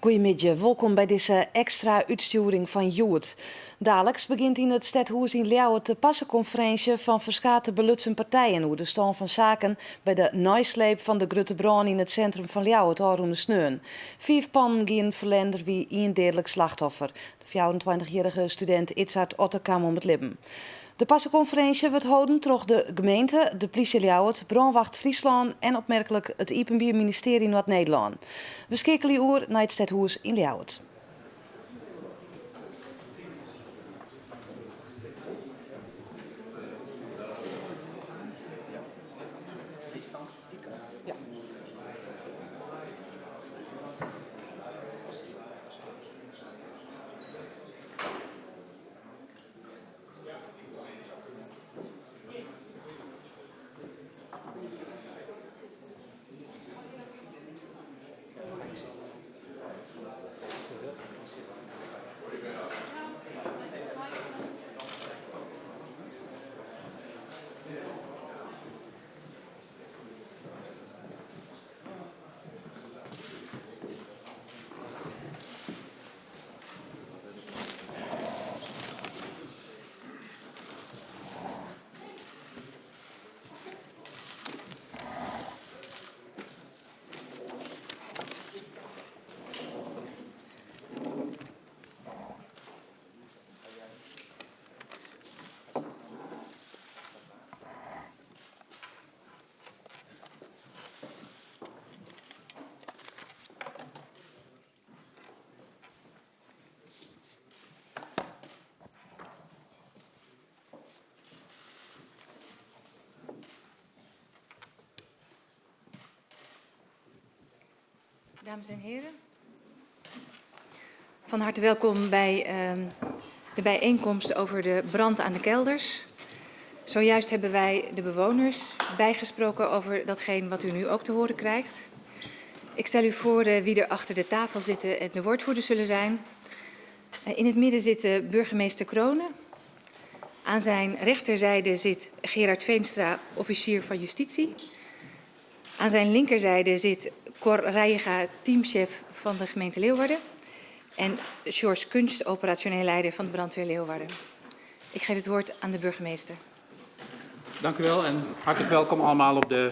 Goedemiddag, welkom bij deze extra uitsturing van Joet. Dadelijks begint in het Stadhuis in Ljouwert de passenconferentie van verschillende belutsen partijen over de stand van zaken bij de nasleep van de Grutte Brand in het centrum van Ljouwert Aroen de Sneun. 5 pannen gaan verlender wie een dodelijk slachtoffer. De 24-jarige student Itzhard Otterkam om het leven. De passenconferentie wordt houden door de gemeente, de politie Ljouwert, Brandwacht Friesland en opmerkelijk het Openbaar Ministerie Noord-Nederland. We schakelen oer naar het Stadhuis in Ljouwert. Dames en heren, van harte welkom bij de bijeenkomst over de brand aan de kelders. Zojuist hebben wij de bewoners bijgesproken over datgene wat u nu ook te horen krijgt. Ik stel u voor wie er achter de tafel zitten en de woordvoerders zullen zijn. In het midden zit burgemeester Kronen. Aan zijn rechterzijde zit Gerard Veenstra, officier van justitie. Aan zijn linkerzijde zit Cor Rijega, teamchef van de gemeente Leeuwarden. En George Kunst, operationeel leider van de brandweer Leeuwarden. Ik geef het woord aan de burgemeester. Dank u wel en hartelijk welkom allemaal op de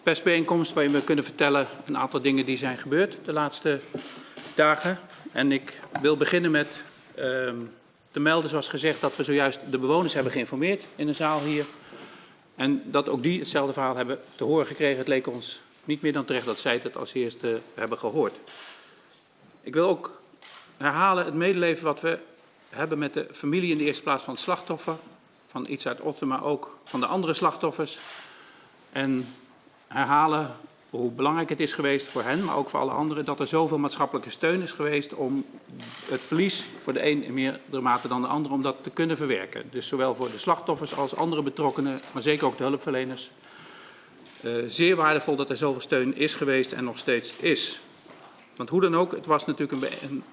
persbijeenkomst waarin we kunnen vertellen een aantal dingen die zijn gebeurd de laatste dagen. En ik wil beginnen met te melden, zoals gezegd, dat we zojuist de bewoners hebben geïnformeerd in de zaal hier. En dat ook die hetzelfde verhaal hebben te horen gekregen. Het leek ons niet meer dan terecht dat zij het als eerste hebben gehoord. Ik wil ook herhalen het medeleven wat we hebben met de familie in de eerste plaats van het slachtoffer. Van Itzhard Otter, maar ook van de andere slachtoffers. En herhalen hoe belangrijk het is geweest voor hen, maar ook voor alle anderen, dat er zoveel maatschappelijke steun is geweest om het verlies voor de een in meerdere mate dan de ander, om dat te kunnen verwerken. Dus zowel voor de slachtoffers als andere betrokkenen, maar zeker ook de hulpverleners. Zeer waardevol dat er zoveel steun is geweest en nog steeds is. Want hoe dan ook, het was natuurlijk een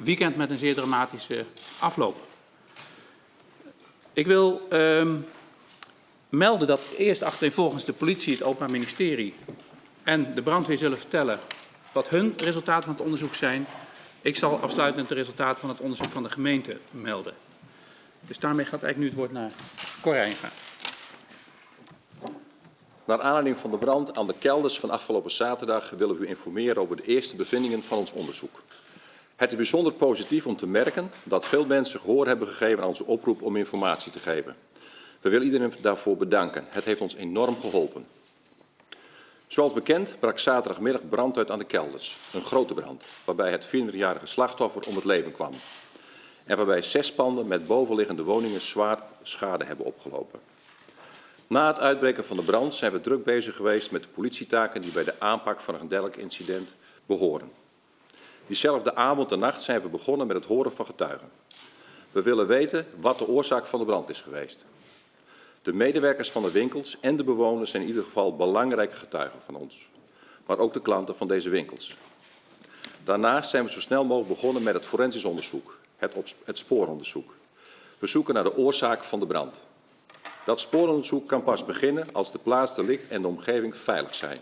weekend met een zeer dramatische afloop. Ik wil melden dat eerst achtereenvolgens de politie, het Openbaar Ministerie en de brandweer zullen vertellen wat hun resultaten van het onderzoek zijn. Ik zal afsluitend de resultaten van het onderzoek van de gemeente melden. Dus daarmee gaat eigenlijk nu het woord naar Cor Rijega. Naar aanleiding van de brand aan de kelders van afgelopen zaterdag willen we u informeren over de eerste bevindingen van ons onderzoek. Het is bijzonder positief om te merken dat veel mensen gehoor hebben gegeven aan onze oproep om informatie te geven. We willen iedereen daarvoor bedanken. Het heeft ons enorm geholpen. Zoals bekend brak zaterdagmiddag brand uit aan de kelders. Een grote brand, waarbij het 24-jarige slachtoffer om het leven kwam. En waarbij 6 panden met bovenliggende woningen zwaar schade hebben opgelopen. Na het uitbreken van de brand zijn we druk bezig geweest met de politietaken die bij de aanpak van een dergelijk incident behoren. Diezelfde avond en nacht zijn we begonnen met het horen van getuigen. We willen weten wat de oorzaak van de brand is geweest. De medewerkers van de winkels en de bewoners zijn in ieder geval belangrijke getuigen van ons. Maar ook de klanten van deze winkels. Daarnaast zijn we zo snel mogelijk begonnen met het forensisch onderzoek, het spooronderzoek. We zoeken naar de oorzaak van de brand. Dat spooronderzoek kan pas beginnen als de plaats, de licht en de omgeving veilig zijn.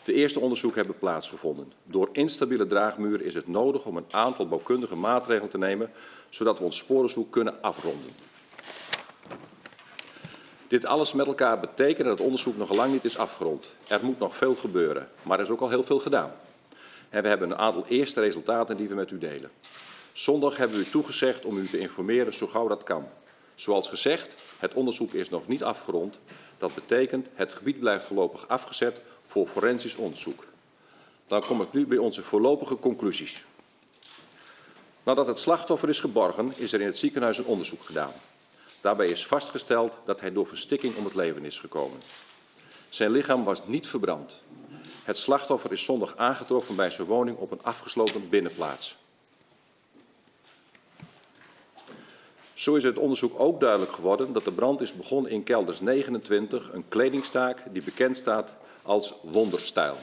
De eerste onderzoeken hebben plaatsgevonden. Door instabiele draagmuren is het nodig om een aantal bouwkundige maatregelen te nemen, zodat we ons sporenzoek kunnen afronden. Dit alles met elkaar betekent dat het onderzoek nog lang niet is afgerond. Er moet nog veel gebeuren, maar er is ook al heel veel gedaan. En we hebben een aantal eerste resultaten die we met u delen. Zondag hebben we u toegezegd om u te informeren zo gauw dat kan. Zoals gezegd, het onderzoek is nog niet afgerond. Dat betekent, het gebied blijft voorlopig afgezet voor forensisch onderzoek. Dan kom ik nu bij onze voorlopige conclusies. Nadat het slachtoffer is geborgen, is er in het ziekenhuis een onderzoek gedaan. Daarbij is vastgesteld dat hij door verstikking om het leven is gekomen. Zijn lichaam was niet verbrand. Het slachtoffer is zondag aangetroffen bij zijn woning op een afgesloten binnenplaats. Zo is het onderzoek ook duidelijk geworden dat de brand is begonnen in kelders 29, een kledingstaak die bekend staat als Wonderstijl.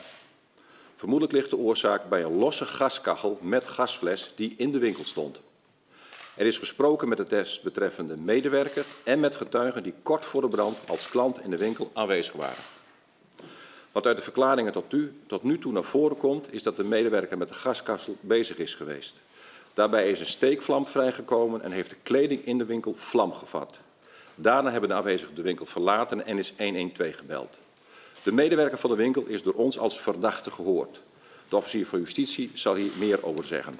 Vermoedelijk ligt de oorzaak bij een losse gaskachel met gasfles die in de winkel stond. Er is gesproken met de desbetreffende medewerker en met getuigen die kort voor de brand als klant in de winkel aanwezig waren. Wat uit de verklaringen tot nu toe naar voren komt, is dat de medewerker met de gaskachel bezig is geweest. Daarbij is een steekvlam vrijgekomen en heeft de kleding in de winkel vlam gevat. Daarna hebben de aanwezigen de winkel verlaten en is 112 gebeld. De medewerker van de winkel is door ons als verdachte gehoord. De officier van justitie zal hier meer over zeggen.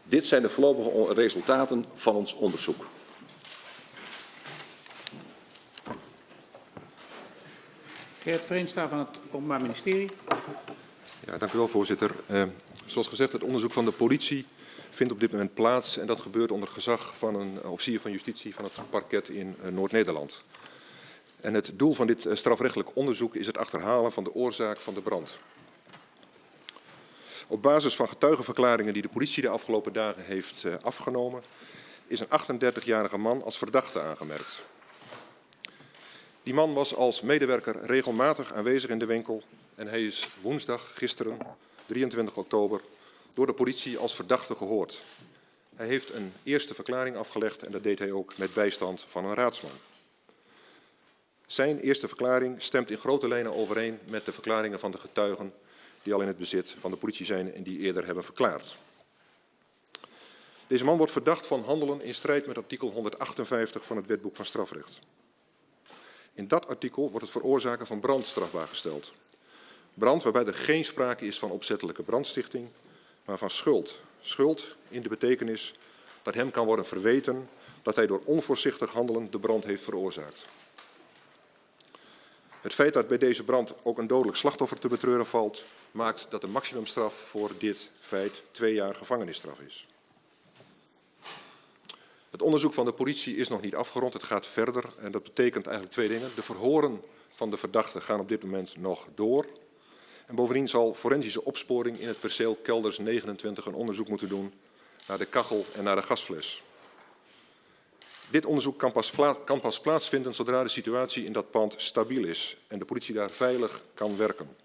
Dit zijn de voorlopige resultaten van ons onderzoek. Geert Vreenstra van het Openbaar Ministerie. Ja, dank u wel, voorzitter. Zoals gezegd, het onderzoek van de politie vindt op dit moment plaats en dat gebeurt onder gezag van een officier van justitie van het parket in Noord-Nederland. En het doel van dit strafrechtelijk onderzoek is het achterhalen van de oorzaak van de brand. Op basis van getuigenverklaringen die de politie de afgelopen dagen heeft afgenomen, is een 38-jarige man als verdachte aangemerkt. Die man was als medewerker regelmatig aanwezig in de winkel en hij is woensdag, gisteren, 23 oktober, door de politie als verdachte gehoord. Hij heeft een eerste verklaring afgelegd en dat deed hij ook met bijstand van een raadsman. Zijn eerste verklaring stemt in grote lijnen overeen met de verklaringen van de getuigen die al in het bezit van de politie zijn en die eerder hebben verklaard. Deze man wordt verdacht van handelen in strijd met artikel 158 van het Wetboek van Strafrecht. In dat artikel wordt het veroorzaken van brand strafbaar gesteld. Brand waarbij er geen sprake is van opzettelijke brandstichting, maar van schuld. Schuld in de betekenis dat hem kan worden verweten dat hij door onvoorzichtig handelen de brand heeft veroorzaakt. Het feit dat bij deze brand ook een dodelijk slachtoffer te betreuren valt, maakt dat de maximumstraf voor dit feit 2 jaar gevangenisstraf is. Het onderzoek van de politie is nog niet afgerond, het gaat verder en dat betekent eigenlijk 2 dingen. De verhoren van de verdachte gaan op dit moment nog door. En bovendien zal forensische opsporing in het perceel kelders 29 een onderzoek moeten doen naar de kachel en naar de gasfles. Dit onderzoek kan pas plaatsvinden zodra de situatie in dat pand stabiel is en de politie daar veilig kan werken.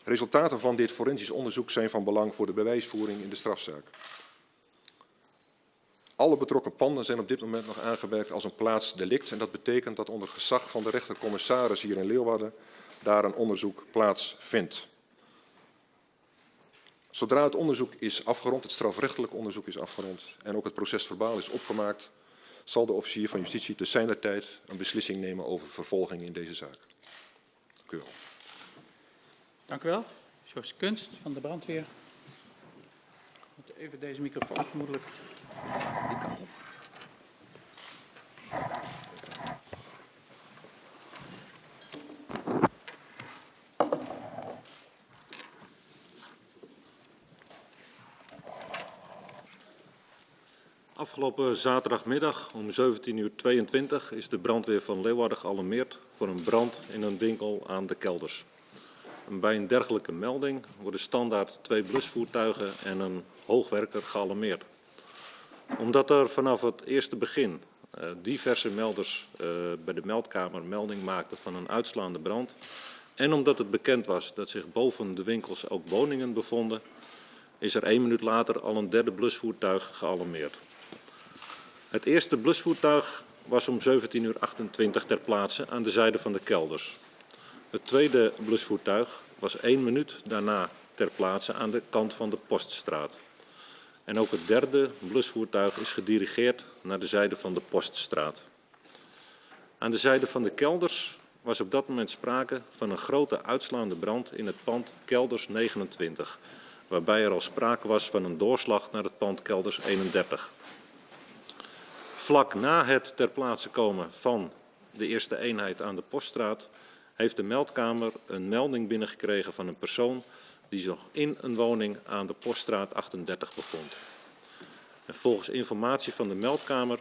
Resultaten van dit forensisch onderzoek zijn van belang voor de bewijsvoering in de strafzaak. Alle betrokken panden zijn op dit moment nog aangemerkt als een plaatsdelict en dat betekent dat onder gezag van de rechtercommissaris hier in Leeuwarden daar een onderzoek plaatsvindt. Zodra het onderzoek is afgerond, het strafrechtelijk onderzoek is afgerond en ook het procesverbaal is opgemaakt, zal de officier van justitie te zijner tijd een beslissing nemen over vervolging in deze zaak. Dank u wel. Dank u wel. Jos Kunst van de brandweer. Even deze microfoon vermoedelijk die kant op. Afgelopen zaterdagmiddag om 17:22 is de brandweer van Leeuwarden gealarmeerd voor een brand in een winkel aan de kelders. En bij een dergelijke melding worden standaard 2 blusvoertuigen en een hoogwerker gealarmeerd. Omdat er vanaf het eerste begin diverse melders bij de meldkamer melding maakten van een uitslaande brand en omdat het bekend was dat zich boven de winkels ook woningen bevonden, is er 1 minuut later al een derde blusvoertuig gealarmeerd. Het eerste blusvoertuig was om 17:28 ter plaatse aan de zijde van de kelders. Het tweede blusvoertuig was 1 minuut daarna ter plaatse aan de kant van de Poststraat. En ook het derde blusvoertuig is gedirigeerd naar de zijde van de Poststraat. Aan de zijde van de kelders was op dat moment sprake van een grote uitslaande brand in het pand Kelders 29, waarbij er al sprake was van een doorslag naar het pand Kelders 31. Vlak na het ter plaatse komen van de eerste eenheid aan de Poststraat heeft de meldkamer een melding binnengekregen van een persoon die zich nog in een woning aan de Poststraat 38 bevond. En volgens informatie van de meldkamer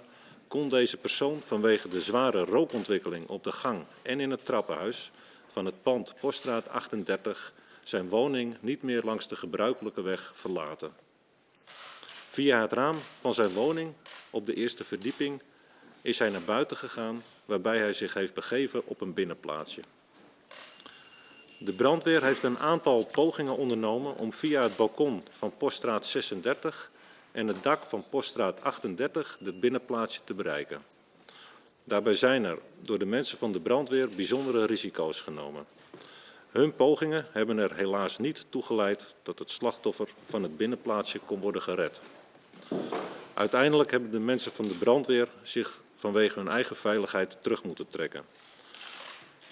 kon deze persoon vanwege de zware rookontwikkeling op de gang en in het trappenhuis van het pand Poststraat 38 zijn woning niet meer langs de gebruikelijke weg verlaten. Via het raam van zijn woning op de eerste verdieping is hij naar buiten gegaan, waarbij hij zich heeft begeven op een binnenplaatsje. De brandweer heeft een aantal pogingen ondernomen om via het balkon van Poststraat 36 en het dak van Poststraat 38 het binnenplaatsje te bereiken. Daarbij zijn er door de mensen van de brandweer bijzondere risico's genomen. Hun pogingen hebben er helaas niet toe geleid dat het slachtoffer van het binnenplaatsje kon worden gered. Uiteindelijk hebben de mensen van de brandweer zich vanwege hun eigen veiligheid terug moeten trekken.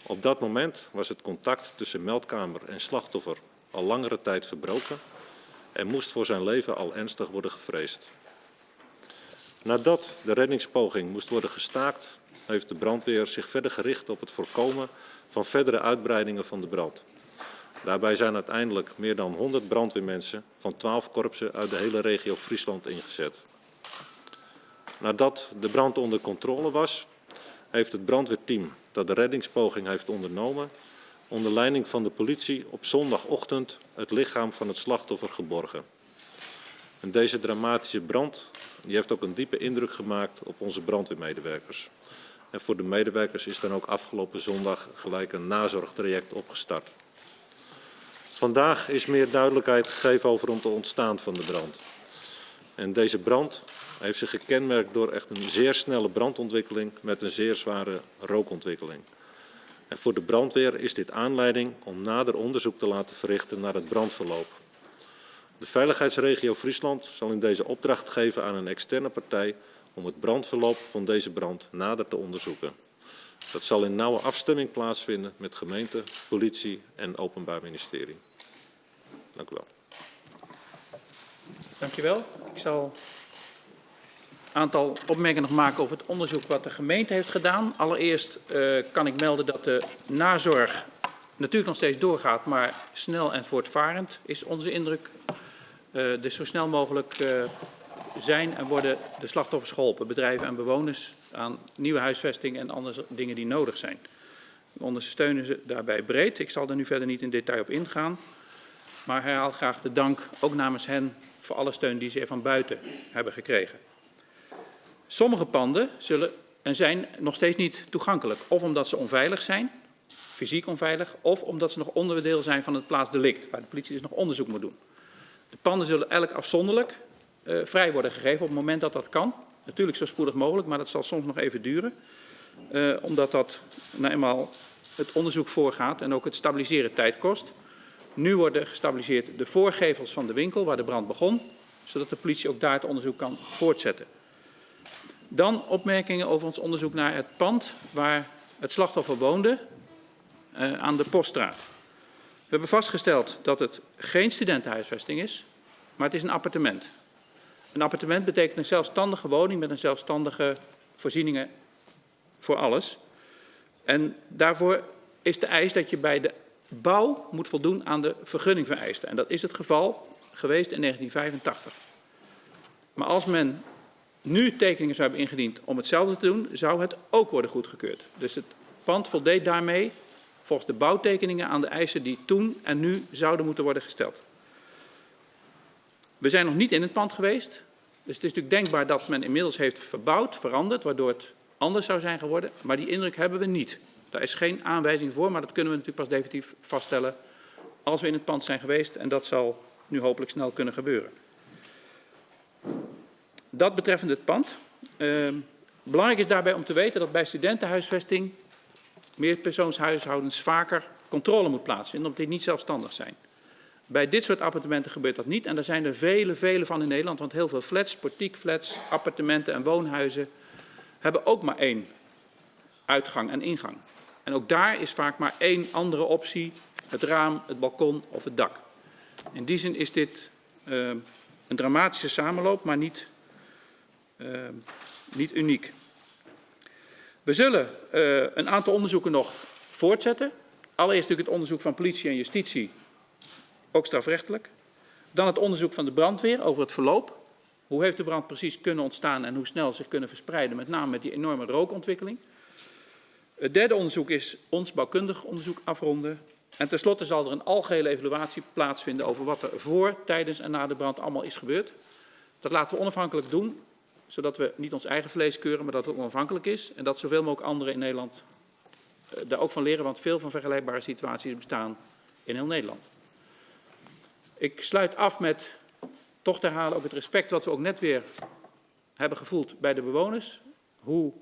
Op dat moment was het contact tussen meldkamer en slachtoffer al langere tijd verbroken en moest voor zijn leven al ernstig worden gevreesd. Nadat de reddingspoging moest worden gestaakt, heeft de brandweer zich verder gericht op het voorkomen van verdere uitbreidingen van de brand. Daarbij zijn uiteindelijk meer dan 100 brandweermensen van 12 korpsen uit de hele regio Friesland ingezet. Nadat de brand onder controle was, heeft het brandweerteam dat de reddingspoging heeft ondernomen, onder leiding van de politie op zondagochtend het lichaam van het slachtoffer geborgen. En deze dramatische brand heeft ook een diepe indruk gemaakt op onze brandweermedewerkers. En voor de medewerkers is dan ook afgelopen zondag gelijk een nazorgtraject opgestart. Vandaag is meer duidelijkheid gegeven over het ontstaan van de brand. En deze brand heeft zich gekenmerkt door echt een zeer snelle brandontwikkeling met een zeer zware rookontwikkeling. En voor de brandweer is dit aanleiding om nader onderzoek te laten verrichten naar het brandverloop. De veiligheidsregio Friesland zal in deze opdracht geven aan een externe partij om het brandverloop van deze brand nader te onderzoeken. Dat zal in nauwe afstemming plaatsvinden met gemeente, politie en Openbaar Ministerie. Dank u wel. Dank je wel. Ik zal een aantal opmerkingen nog maken over het onderzoek wat de gemeente heeft gedaan. Allereerst kan ik melden dat de nazorg natuurlijk nog steeds doorgaat, maar snel en voortvarend is onze indruk. Dus zo snel mogelijk zijn en worden de slachtoffers geholpen, bedrijven en bewoners, aan nieuwe huisvesting en andere dingen die nodig zijn. We ondersteunen ze daarbij breed. Ik zal er nu verder niet in detail op ingaan, maar herhaal graag de dank, ook namens hen, voor alle steun die ze van buiten hebben gekregen. Sommige panden zijn nog steeds niet toegankelijk, of omdat ze onveilig zijn, fysiek onveilig, of omdat ze nog onderdeel zijn van het plaatsdelict, waar de politie dus nog onderzoek moet doen. De panden zullen elk afzonderlijk vrij worden gegeven op het moment dat dat kan. Natuurlijk zo spoedig mogelijk, maar dat zal soms nog even duren. Omdat dat nou eenmaal het onderzoek voorgaat en ook het stabiliseren tijd kost. Nu worden gestabiliseerd de voorgevels van de winkel waar de brand begon, zodat de politie ook daar het onderzoek kan voortzetten. Dan opmerkingen over ons onderzoek naar het pand waar het slachtoffer woonde, aan de Poststraat. We hebben vastgesteld dat het geen studentenhuisvesting is, maar het is een appartement. Een appartement betekent een zelfstandige woning met een zelfstandige voorzieningen voor alles. En daarvoor is de eis dat je bij de bouw moet voldoen aan de vergunningvereisten. En dat is het geval geweest in 1985. Maar als men nu tekeningen zou hebben ingediend om hetzelfde te doen, zou het ook worden goedgekeurd. Dus het pand voldeed daarmee volgens de bouwtekeningen aan de eisen die toen en nu zouden moeten worden gesteld. We zijn nog niet in het pand geweest, dus het is natuurlijk denkbaar dat men inmiddels heeft verbouwd, veranderd, waardoor het anders zou zijn geworden, maar die indruk hebben we niet. Daar is geen aanwijzing voor, maar dat kunnen we natuurlijk pas definitief vaststellen als we in het pand zijn geweest en dat zal nu hopelijk snel kunnen gebeuren. Dat betreffende het pand. Belangrijk is daarbij om te weten dat bij studentenhuisvesting meerpersoonshuishoudens vaker controle moet plaatsvinden, omdat die niet zelfstandig zijn. Bij dit soort appartementen gebeurt dat niet en er zijn er vele van in Nederland, want heel veel flats, portiekflats, appartementen en woonhuizen hebben ook maar één uitgang en ingang. En ook daar is vaak maar één andere optie, het raam, het balkon of het dak. In die zin is dit een dramatische samenloop, maar niet uniek. We zullen een aantal onderzoeken nog voortzetten. Allereerst natuurlijk het onderzoek van politie en justitie, ook strafrechtelijk. Dan het onderzoek van de brandweer over het verloop. Hoe heeft de brand precies kunnen ontstaan en hoe snel zich kunnen verspreiden, met name met die enorme rookontwikkeling. Het derde onderzoek is ons bouwkundig onderzoek afronden. En tenslotte zal er een algehele evaluatie plaatsvinden over wat er voor, tijdens en na de brand allemaal is gebeurd. Dat laten we onafhankelijk doen, zodat we niet ons eigen vlees keuren, maar dat het onafhankelijk is. En dat zoveel mogelijk anderen in Nederland daar ook van leren, want veel van vergelijkbare situaties bestaan in heel Nederland. Ik sluit af met toch te herhalen ook het respect wat we ook net weer hebben gevoeld bij de bewoners. Hoe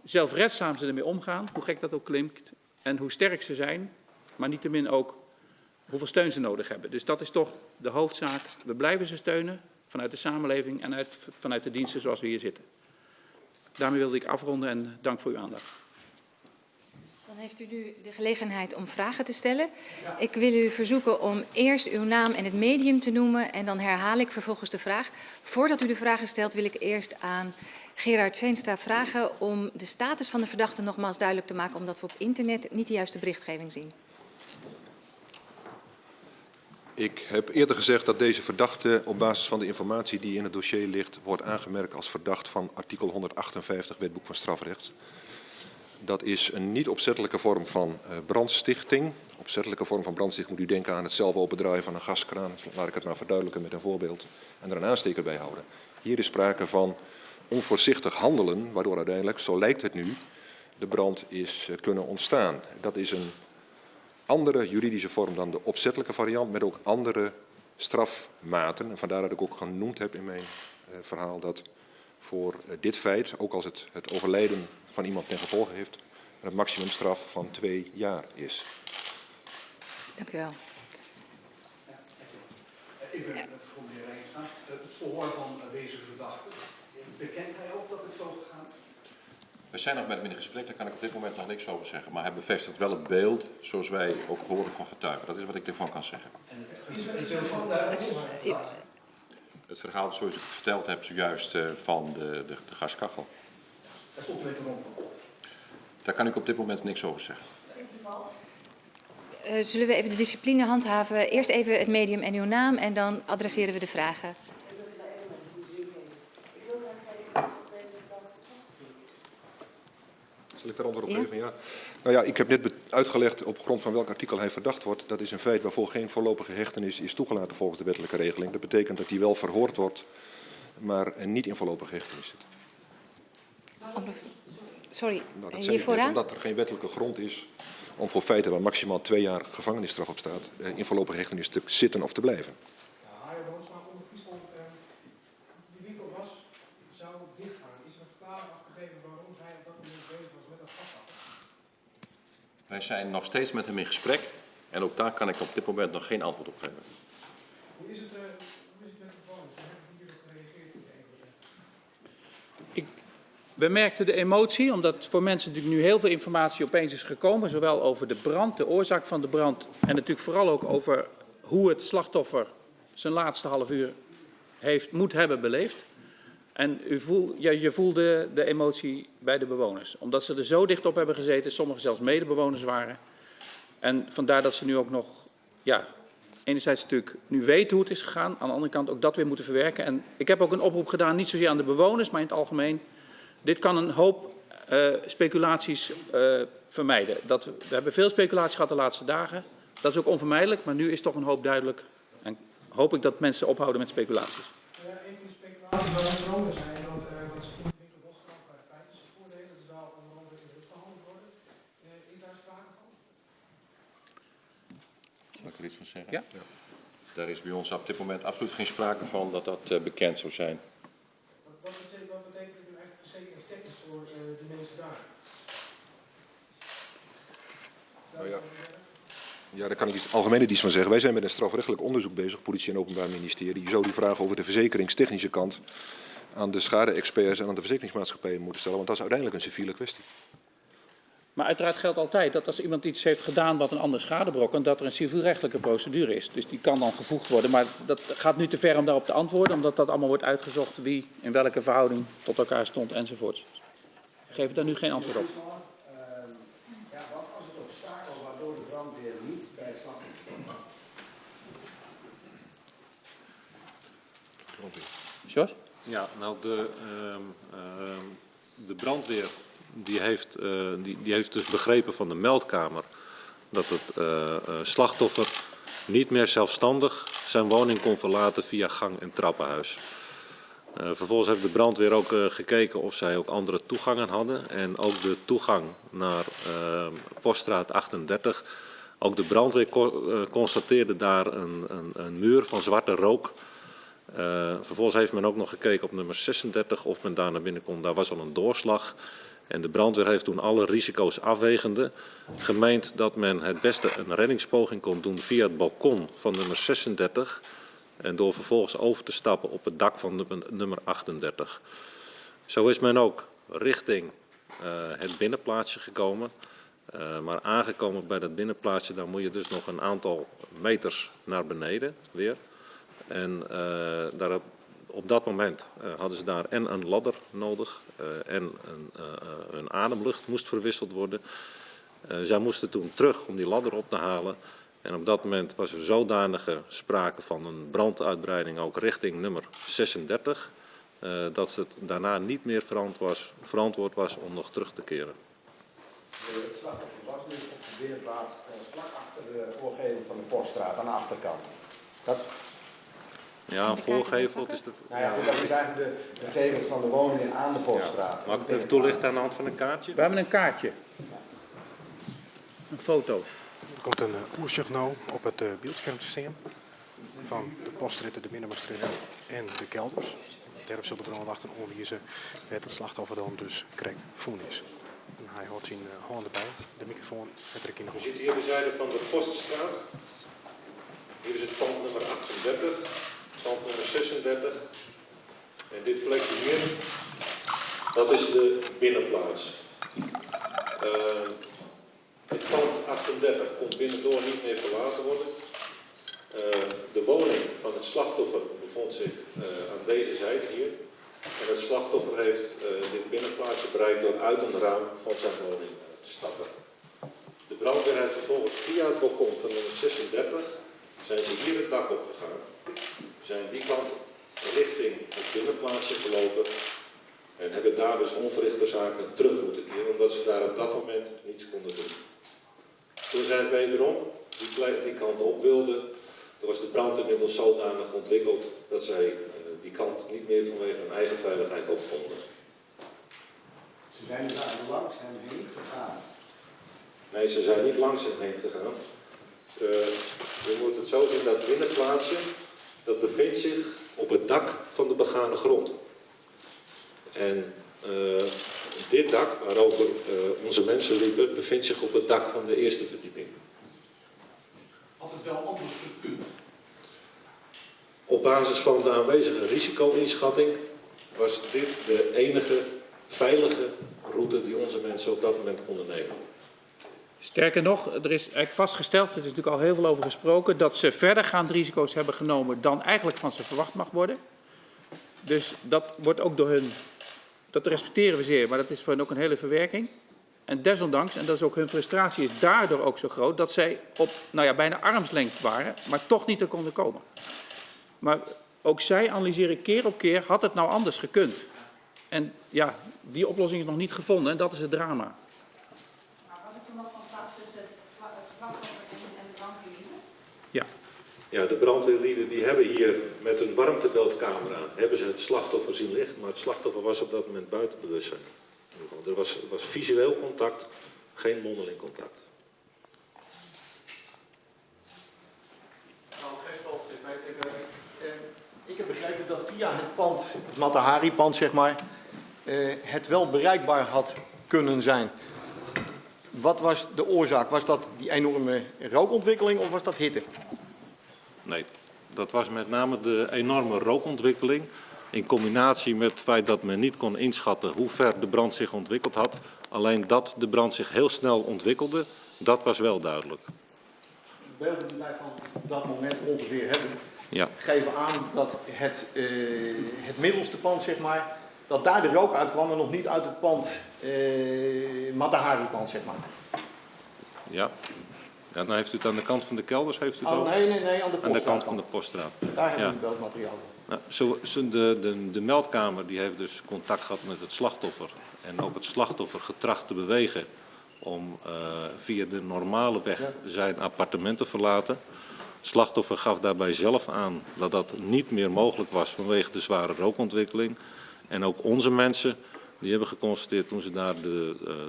zelfredzaam ze ermee omgaan, hoe gek dat ook klinkt, en hoe sterk ze zijn, maar niettemin ook hoeveel steun ze nodig hebben. Dus dat is toch de hoofdzaak. We blijven ze steunen vanuit de samenleving en vanuit de diensten zoals we hier zitten. Daarmee wilde ik afronden en dank voor uw aandacht. Dan heeft u nu de gelegenheid om vragen te stellen. Ik wil u verzoeken om eerst uw naam en het medium te noemen en dan herhaal ik vervolgens de vraag. Voordat u de vragen stelt wil ik eerst aan Gerard Veenstra vragen om de status van de verdachte nogmaals duidelijk te maken, omdat we op internet niet de juiste berichtgeving zien. Ik heb eerder gezegd dat deze verdachte op basis van de informatie die in het dossier ligt wordt aangemerkt als verdacht van artikel 158 Wetboek van Strafrecht. Dat is een niet opzettelijke vorm van brandstichting. Opzettelijke vorm van brandstichting moet u denken aan het zelf opendraaien van een gaskraan. Laat ik het maar verduidelijken met een voorbeeld. En er een aansteker bij houden. Hier is sprake van onvoorzichtig handelen, waardoor uiteindelijk, zo lijkt het nu, de brand is kunnen ontstaan. Dat is een andere juridische vorm dan de opzettelijke variant, met ook andere strafmaten. En vandaar dat ik ook genoemd heb in mijn verhaal dat voor dit feit, ook als het overlijden van iemand ten gevolge heeft, een maximumstraf van 2 jaar is. Dank u wel. Ik ben voor meneer Rijnstra. Het verhoor van deze verdachte. Bekent hij ook dat het zo gegaan is? We zijn nog met hem in gesprek, daar kan ik op dit moment nog niks over zeggen. Maar hij bevestigt wel het beeld zoals wij ook horen van getuigen. Dat is wat ik ervan kan zeggen. Het verhaal zoals ik het verteld heb zojuist van de gaskachel. Daar stond u met de mond van. Daar kan ik op dit moment niks over zeggen. Zullen we even de discipline handhaven? Eerst even het medium en uw naam en dan adresseren we de vragen. Zal ik daar antwoord op Ja? geven? Ja. Nou ja, ik heb net uitgelegd op grond van welk artikel hij verdacht wordt. Dat is een feit waarvoor geen voorlopige hechtenis is toegelaten volgens de wettelijke regeling. Dat betekent dat hij wel verhoord wordt, maar niet in voorlopige hechtenis zit. Sorry, Nou, dat hier zei ik net, vooraan? omdat er geen wettelijke grond is om voor feiten waar maximaal 2 jaar gevangenisstraf op staat, in voorlopige hechtenis te zitten of te blijven. Hij woont maar onder Friesland. Die winkel zou dichtgaan. Is er een verklaring afgegeven waarom hij op dat moment bezig was met dat vasthouden? Wij zijn nog steeds met hem in gesprek en ook daar kan ik op dit moment nog geen antwoord op geven. Hoe is het met de bewoners? Hoe hebben die hierop gereageerd in de enkele? We merkten de emotie, omdat voor mensen natuurlijk nu heel veel informatie opeens is gekomen. Zowel over de brand, de oorzaak van de brand en natuurlijk vooral ook over hoe het slachtoffer zijn laatste half uur moet hebben beleefd. En je voelde de emotie bij de bewoners. Omdat ze er zo dicht op hebben gezeten, sommigen zelfs medebewoners waren. En vandaar dat ze nu ook nog, enerzijds natuurlijk nu weten hoe het is gegaan. Aan de andere kant ook dat weer moeten verwerken. En ik heb ook een oproep gedaan, niet zozeer aan de bewoners, maar in het algemeen. Dit kan een hoop speculaties vermijden. We hebben veel speculaties gehad de laatste dagen. Dat is ook onvermijdelijk, maar nu is toch een hoop duidelijk. En hoop ik dat mensen ophouden met speculaties. Een van de speculaties zou onder andere zijn dat ze in de winkel wel strafbare feiten zich voordelen. Dus daar onder andere in rust gehandeld worden. Is daar sprake van? Zal ik er iets van zeggen? Ja. Daar is bij ons op dit moment absoluut geen sprake van dat dat bekend zou zijn. Wat betekent het nu eigenlijk verzekeringstekens voor de mensen daar? Nou ja, Ja, daar kan ik iets algemene iets van zeggen. Wij zijn met een strafrechtelijk onderzoek bezig, politie en openbaar ministerie. Je zou die vraag over de verzekeringstechnische kant aan de schade-experts en aan de verzekeringsmaatschappijen moeten stellen, want dat is uiteindelijk een civiele kwestie. Maar uiteraard geldt altijd dat als iemand iets heeft gedaan wat een ander schade berokkent, dat er een civielrechtelijke procedure is. Dus die kan dan gevoegd worden. Maar dat gaat nu te ver om daarop te antwoorden, omdat dat allemaal wordt uitgezocht wie in welke verhouding tot elkaar stond enzovoorts. Ik geef daar nu geen antwoord op. Ja, wat was het obstakel waardoor de brandweer niet bij het slachtoffer kwam? George? Ja, nou de brandweer die heeft dus begrepen van de meldkamer dat het slachtoffer niet meer zelfstandig zijn woning kon verlaten via gang- en trappenhuis. Vervolgens heeft de brandweer ook gekeken of zij ook andere toegangen hadden. En ook de toegang naar Poststraat 38. Ook de brandweer constateerde daar een muur van zwarte rook. Vervolgens heeft men ook nog gekeken op nummer 36 of men daar naar binnen kon. Daar was al een doorslag. En de brandweer heeft toen alle risico's afwegende gemeend dat men het beste een reddingspoging kon doen via het balkon van nummer 36. En door vervolgens over te stappen op het dak van nummer 38. Zo is men ook richting het binnenplaatsje gekomen. Maar aangekomen bij dat binnenplaatsje, dan moet je dus nog een aantal meters naar beneden weer. En op dat moment hadden ze daar en een ladder nodig en een ademlucht moest verwisseld worden. Zij moesten toen terug om die ladder op te halen. En op dat moment was er zodanige sprake van een branduitbreiding ook richting nummer 36. Dat het daarna niet meer verantwoord was om nog terug te keren. Het slachtoffer was dus op de binnenplaats vlak achter de voorgevel van de Poststraat aan de achterkant. Ja, een voorgevel. Het is de... Nou ja, dat is eigenlijk de gegevens van de woningen aan de Poststraat. Ja. Mag ik het even toelichten aan de hand van een kaartje? We hebben een kaartje. Een foto. Er komt een oersig nou op het beeldscherm te staan van de postritten, de binnenmastritten en de kelders. Daarop zullen we dan wachten om wie ze het slachtoffer dan dus krijgt voen is. En hij houdt zijn handen bij, de microfoon en trekt in de Je hand. ziet hier de zijde van de Poststraat. Hier is het pand nummer 38, pand nummer 36. En dit vlekje hier, dat is de binnenplaats. Het pand 38 kon binnendoor niet meer verlaten worden. De woning van het slachtoffer bevond zich aan deze zijde hier. En het slachtoffer heeft dit binnenplaatsje bereikt door uit een raam van zijn woning te stappen. De brandweer heeft vervolgens via het balkon van nummer 36 zijn ze hier het dak opgegaan. Zijn die kant richting het binnenplaatsje gelopen. En hebben daar dus onverrichte zaken terug moeten keren, omdat ze daar op dat moment niets konden doen. Toen zijn wederom die kant op wilden. Toen was de brand inmiddels zodanig ontwikkeld dat zij die kant niet meer vanwege hun eigen veiligheid opvonden. Ze zijn daar langs hem heen gegaan. Nee, ze zijn niet langs hem heen gegaan. Je moet het zo zien, dat binnenplaatsje, dat bevindt zich op het dak van de begane grond. En dit dak, waarover onze mensen liepen, bevindt zich op het dak van de eerste verdieping. Had het wel anders gekund? Op basis van de aanwezige risico-inschatting was dit de enige veilige route die onze mensen op dat moment konden nemen. Sterker nog, er is eigenlijk vastgesteld, er is natuurlijk al heel veel over gesproken, dat ze verdergaande risico's hebben genomen dan eigenlijk van ze verwacht mag worden. Dus dat wordt ook door hun, dat respecteren we zeer, maar dat is voor hen ook een hele verwerking. En desondanks, en dat is ook hun frustratie, is daardoor ook zo groot dat zij op bijna armslengte waren, maar toch niet er konden komen. Maar ook zij analyseren keer op keer, had het nou anders gekund? En ja, die oplossing is nog niet gevonden en dat is het drama. Ja. Ja, de brandweerlieden die hebben hier met een warmtebeeldcamera hebben ze het slachtoffer zien liggen, maar het slachtoffer was op dat moment buiten bewustzijn. Er was visueel contact, geen mondeling contact. Ik heb begrepen dat via het pand, het Matahari-pand zeg maar, het wel bereikbaar had kunnen zijn. Wat was de oorzaak? Was dat die enorme rookontwikkeling of was dat hitte? Nee, dat was met name de enorme rookontwikkeling. In combinatie met het feit dat men niet kon inschatten hoe ver de brand zich ontwikkeld had. Alleen dat de brand zich heel snel ontwikkelde, dat was wel duidelijk. De beelden die wij van dat moment ongeveer hebben, Ja. geven aan dat het middelste pand, zeg maar, dat daar de rook uitkwam en nog niet uit het pand, Matahari-pand, zeg maar. Ja. Ja, dan heeft u het aan de kant van de kelders, heeft u het Oh, over? nee, aan de Aan de poststraat. kant van de poststraat. Daar hebben Ja. we het beeldmateriaal. Nou, de meldkamer die heeft dus contact gehad met het slachtoffer. En ook het slachtoffer getracht te bewegen om via de normale weg zijn appartement te verlaten. Het slachtoffer gaf daarbij zelf aan dat dat niet meer mogelijk was vanwege de zware rookontwikkeling. En ook onze mensen die hebben geconstateerd toen ze daar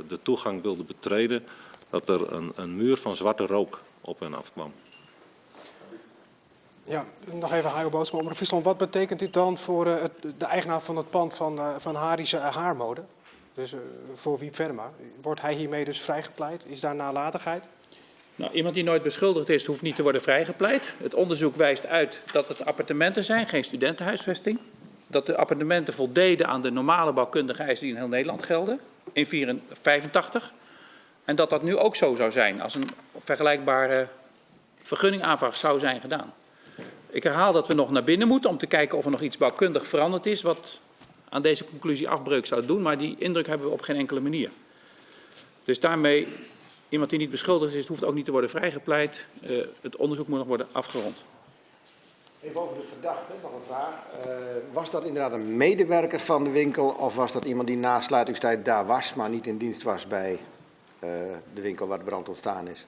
de toegang wilden betreden, dat er een muur van zwarte rook op hen afkwam. Ja, nog even Hajo Bootsma. Omroep Friesland, wat betekent dit dan voor de eigenaar van het pand van Harische Haarmode? Dus voor Wiep Venema. Wordt hij hiermee dus vrijgepleit? Is daar nalatigheid? Nou, iemand die nooit beschuldigd is, hoeft niet te worden vrijgepleit. Het onderzoek wijst uit dat het appartementen zijn, geen studentenhuisvesting. Dat de appartementen voldeden aan de normale bouwkundige eisen die in heel Nederland gelden, in 1985. En dat dat nu ook zo zou zijn als een vergelijkbare vergunningaanvraag zou zijn gedaan. Ik herhaal dat we nog naar binnen moeten om te kijken of er nog iets bouwkundig veranderd is wat aan deze conclusie afbreuk zou doen, maar die indruk hebben we op geen enkele manier. Dus daarmee, iemand die niet beschuldigd is, hoeft ook niet te worden vrijgepleit. Het onderzoek moet nog worden afgerond. Even over de verdachte, nog een vraag. Was dat inderdaad een medewerker van de winkel of was dat iemand die na sluitingstijd daar was, maar niet in dienst was bij de winkel waar de brand ontstaan is?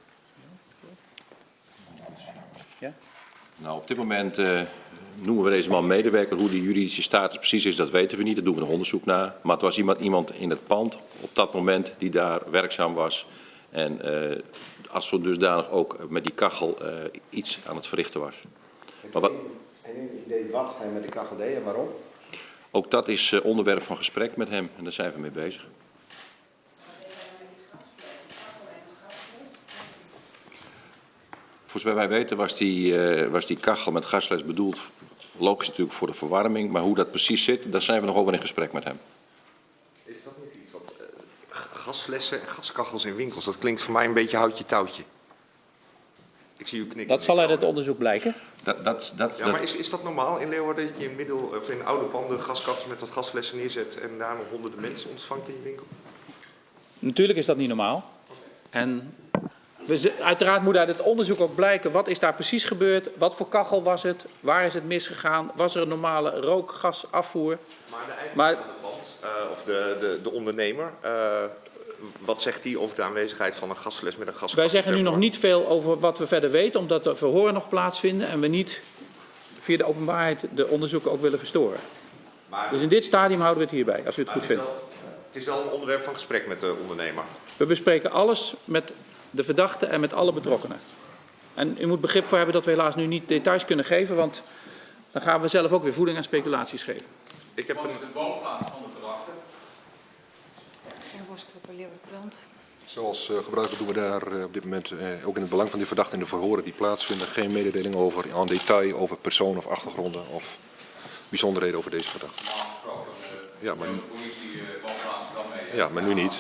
Ja? Nou, op dit moment noemen we deze man medewerker. Hoe die juridische status precies is, dat weten we niet. Daar doen we nog onderzoek naar. Maar het was iemand in het pand op dat moment die daar werkzaam was. En als zo dusdanig ook met die kachel iets aan het verrichten was. En u idee wat hij met de kachel deed en waarom? Ook dat is onderwerp van gesprek met hem en daar zijn we mee bezig. Voor zover wij weten was die kachel met gasles bedoeld, logisch natuurlijk voor de verwarming. Maar hoe dat precies zit, daar zijn we nog over in gesprek met hem. Is dat niet iets wat gasflessen en gaskachels in winkels, dat klinkt voor mij een beetje houtje touwtje. Ik zie u knikken. Dat zal uit het onderzoek blijken. Maar is dat normaal in Leeuwarden dat je in oude panden gaskachels met wat gasflessen neerzet en daar nog honderden mensen ontvangt in je winkel? Natuurlijk is dat niet normaal. En uiteraard moet uit het onderzoek ook blijken wat is daar precies gebeurd, wat voor kachel was het, waar is het misgegaan, was er een normale rookgasafvoer. Maar de eigenaar van het pand, of de ondernemer, wat zegt hij over de aanwezigheid van een gasfles met een gaskachel? Wij zeggen nu nog niet veel over wat we verder weten, omdat er verhoren nog plaatsvinden en we niet via de openbaarheid de onderzoeken ook willen verstoren. Dus in dit stadium houden we het hierbij, als u het goed vindt. Het is wel een onderwerp van gesprek met de ondernemer. We bespreken alles met de verdachte en met alle betrokkenen. En u moet begrip voor hebben dat we helaas nu niet details kunnen geven, want dan gaan we zelf ook weer voeding aan speculaties geven. Ik heb Wat is de woonplaats van de verdachte? Gerboskroppen, Leeuwenkrant. Zoals gebruikelijk doen we daar op dit moment, ook in het belang van die verdachte in de verhoren die plaatsvinden, geen mededeling over en detail over persoon of achtergronden of bijzonderheden over deze verdachte. Ja, maar nu niet.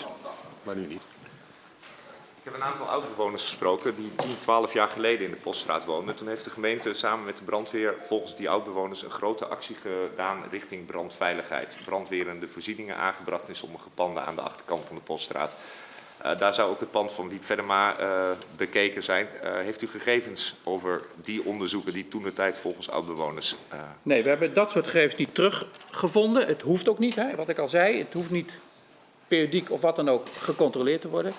Maar nu niet. Ik heb een aantal oudbewoners gesproken die 10, 12 jaar geleden in de Poststraat woonden. Toen heeft de gemeente samen met de brandweer volgens die oudbewoners een grote actie gedaan richting brandveiligheid. Brandwerende voorzieningen aangebracht in sommige panden aan de achterkant van de Poststraat. Daar zou ook het pand van Wiep Venema bekeken zijn. Heeft u gegevens over die onderzoeken die toentertijd volgens oudbewoners? Nee, we hebben dat soort gegevens niet teruggevonden. Het hoeft ook niet, hè, wat ik al zei. Het hoeft niet periodiek of wat dan ook gecontroleerd te worden.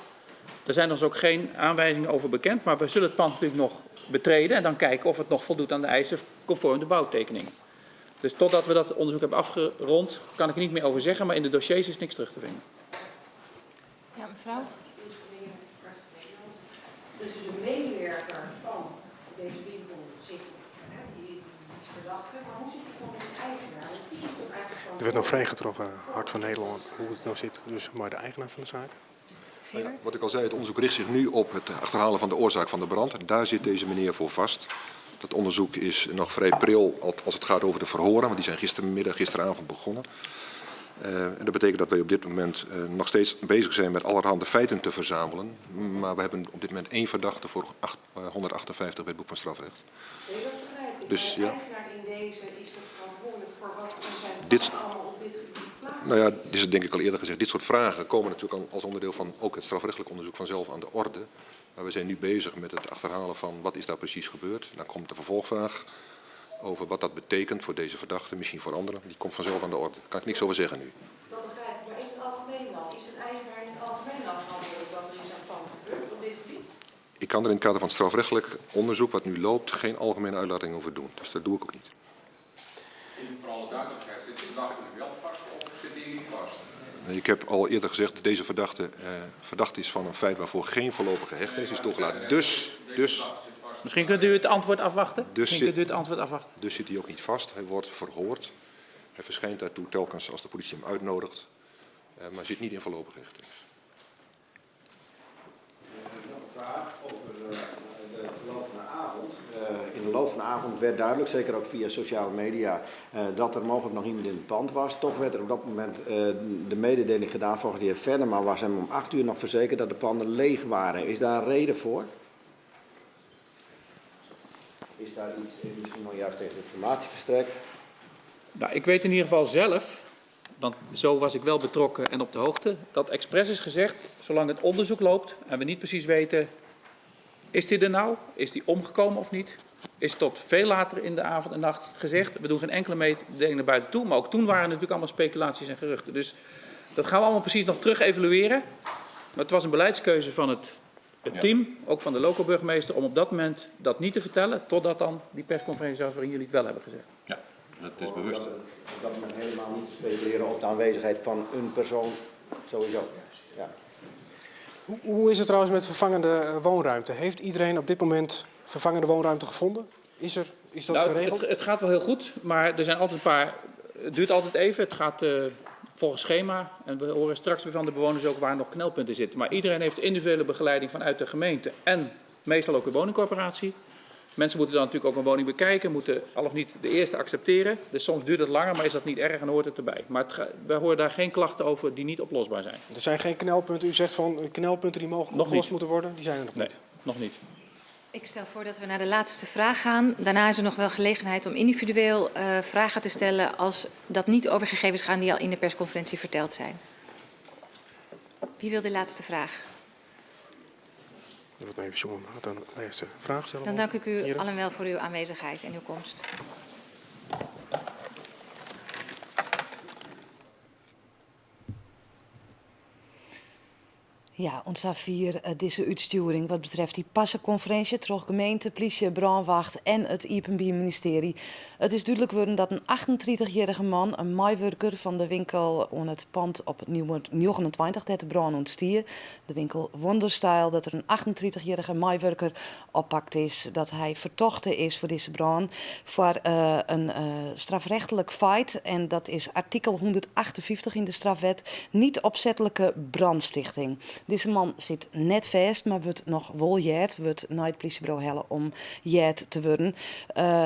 Er zijn ons ook geen aanwijzingen over bekend, maar we zullen het pand natuurlijk nog betreden en dan kijken of het nog voldoet aan de eisen conform de bouwtekening. Dus totdat we dat onderzoek hebben afgerond, kan ik er niet meer over zeggen, maar in de dossiers is niks terug te vinden. Ja, mevrouw? Dus een medewerker van deze winkel zit, die is verdachte, maar hoe zit het dan met de eigenaar? Want die is toch eigenlijk Er werd nog vrijgetrokken, Hart van Nederland, hoe het nou zit. Dus maar de eigenaar van de zaak. Wat ik al zei, het onderzoek richt zich nu op het achterhalen van de oorzaak van de brand. Daar zit deze meneer voor vast. Dat onderzoek is nog vrij pril als het gaat over de verhoren, want die zijn gisteravond begonnen. En dat betekent dat wij op dit moment nog steeds bezig zijn met allerhande feiten te verzamelen. Maar we hebben op dit moment 1 verdachte voor 158 bij het boek van strafrecht. Nee, dat begrijp ik. Dus, de ja. eigenaar in deze is toch verantwoordelijk voor wat er zijn Dit- allemaal op dit gebied plaatsvindt? Nou ja, dit is denk ik al eerder gezegd. Dit soort vragen komen natuurlijk als onderdeel van ook het strafrechtelijk onderzoek vanzelf aan de orde. Maar we zijn nu bezig met het achterhalen van wat is daar precies gebeurd. Dan komt de vervolgvraag over wat dat betekent voor deze verdachte, misschien voor anderen. Die komt vanzelf aan de orde. Daar kan ik niks over zeggen nu. Dat begrijp ik, maar in het algemeen dan? Is een eigenaar in het algemeen dan verantwoordelijk wat er in zijn pand gebeurt op dit gebied? Ik kan er in het kader van het strafrechtelijk onderzoek wat nu loopt geen algemene uitlating over doen. Dus dat doe ik ook niet. Voor alle duidelijkheid, zit de verdachte nu wel vast of zit die niet vast? Ik heb al eerder gezegd dat deze verdachte verdacht is van een feit waarvoor geen voorlopige hechtenis is toegelaten. Dus Misschien kunt u het antwoord afwachten? Dus Misschien kunt u het antwoord afwachten. Dus zit hij ook niet vast. Hij wordt verhoord. Hij verschijnt daartoe telkens als de politie hem uitnodigt. Maar zit niet in voorlopige hechtenis. Nog een vraag over de verloop van de avond. In de loop van de avond werd duidelijk, zeker ook via sociale media, dat er mogelijk nog iemand in het pand was. Toch werd er op dat moment de mededeling gedaan volgens de heer Venema, was hem om 8 uur nog verzekerd dat de panden leeg waren. Is daar een reden voor? Is daar misschien nog juist tegen informatie verstrekt? Nou, ik weet in ieder geval zelf, want zo was ik wel betrokken en op de hoogte, dat expres is gezegd, zolang het onderzoek loopt en we niet precies weten, is die er nou? Is die omgekomen of niet? Is tot veel later in de avond en nacht gezegd. We doen geen enkele mededeling naar buiten toe, maar ook toen waren er natuurlijk allemaal speculaties en geruchten. Dus dat gaan we allemaal precies nog terug evalueren. Maar het was een beleidskeuze van het team, ook van de lokale burgemeester, om op dat moment dat niet te vertellen, totdat dan die persconferentie was waarin jullie het wel hebben gezegd. Ja, dat is bewust. Op dat moment helemaal niet te speculeren op de aanwezigheid van een persoon, sowieso. Ja. Hoe is het trouwens met vervangende woonruimte? Heeft iedereen op dit moment vervangende woonruimte gevonden? Is dat geregeld? Het gaat wel heel goed, maar er zijn altijd een paar. Het duurt altijd even. Het gaat volgens schema. En we horen straks weer van de bewoners ook waar nog knelpunten zitten. Maar iedereen heeft individuele begeleiding vanuit de gemeente en meestal ook de woningcorporatie. Mensen moeten dan natuurlijk ook een woning bekijken, moeten al of niet de eerste accepteren. Dus soms duurt het langer, maar is dat niet erg en hoort het erbij. Maar we horen daar geen klachten over die niet oplosbaar zijn. Er zijn geen knelpunten. U zegt van knelpunten die mogelijk opgelost moeten worden. Die zijn er nog niet. Nee, nog niet. Ik stel voor dat we naar de laatste vraag gaan. Daarna is er nog wel gelegenheid om individueel vragen te stellen als dat niet over gegevens gaan die al in de persconferentie verteld zijn. Wie wil de laatste vraag? Dat wordt even John. Dan de eerste vraag stellen. Dan dank ik u Heren. allen wel voor uw aanwezigheid en uw komst. Ja, ons vier deze uitsturing wat betreft die passenconferentie door gemeente, politie, brandwacht en het IPNB-ministerie. Het is duidelijk geworden dat een 38-jarige man, een meewerker van de winkel aan het pand op nummer 29, dat de brand ontstier. De winkel Wonderstyle, dat er een 38-jarige meewerker oppakt is, dat hij vertochten is voor deze brand voor een strafrechtelijk feit. En dat is artikel 158 in de strafwet, niet opzettelijke brandstichting. Deze man zit net vast, maar wordt nog wel jaard, wordt naar het politiebureau hellen om jaard te worden.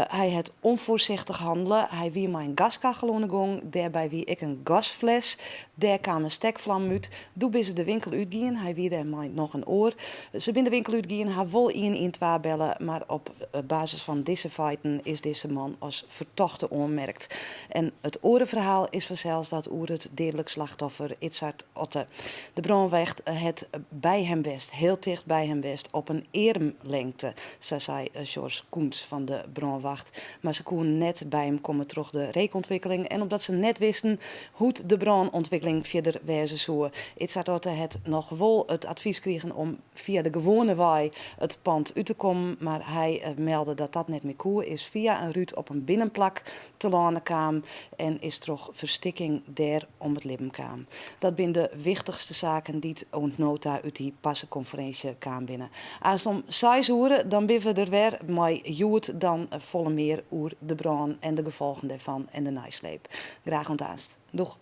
Hij had onvoorzichtig handelen. Hij wie mijn gaskachel ondergong, daarbij wie ik een gasfles. Daar kwam een stekvlam uit. Toen ben ze de winkel uitgaan. Hij wie daar mij nog een oor. Ze binnen de winkel uitgaan. Hij wil in 2 bellen, maar op basis van deze feiten is deze man als vertochte onmerkt. En het orenverhaal is vanzelfs dat oer het dodelijk slachtoffer Itzhard Otte. De brandwecht het bij hem west, heel dicht bij hem west, op een armlengte, zei George Koens van de brandwacht. Maar ze konden net bij hem komen terug de reekontwikkeling. En omdat ze net wisten hoe de brandontwikkeling verder wezen zou, Itzhard Otte het nog wel het advies kregen om via de gewone waai het pand uit te komen. Maar hij meldde dat dat net meer koe is via een ruut op een binnenplak te lanen kwam en is toch verstikking daar om het lippen kwam. Dat zijn de wichtigste zaken die het nota uit die passenconferentie kwam binnen. Als om 6 uur dan ben we er weer met Joet dan volle meer oer de brand en de gevolgen daarvan en de nasleep. Graag ontaast. Doeg.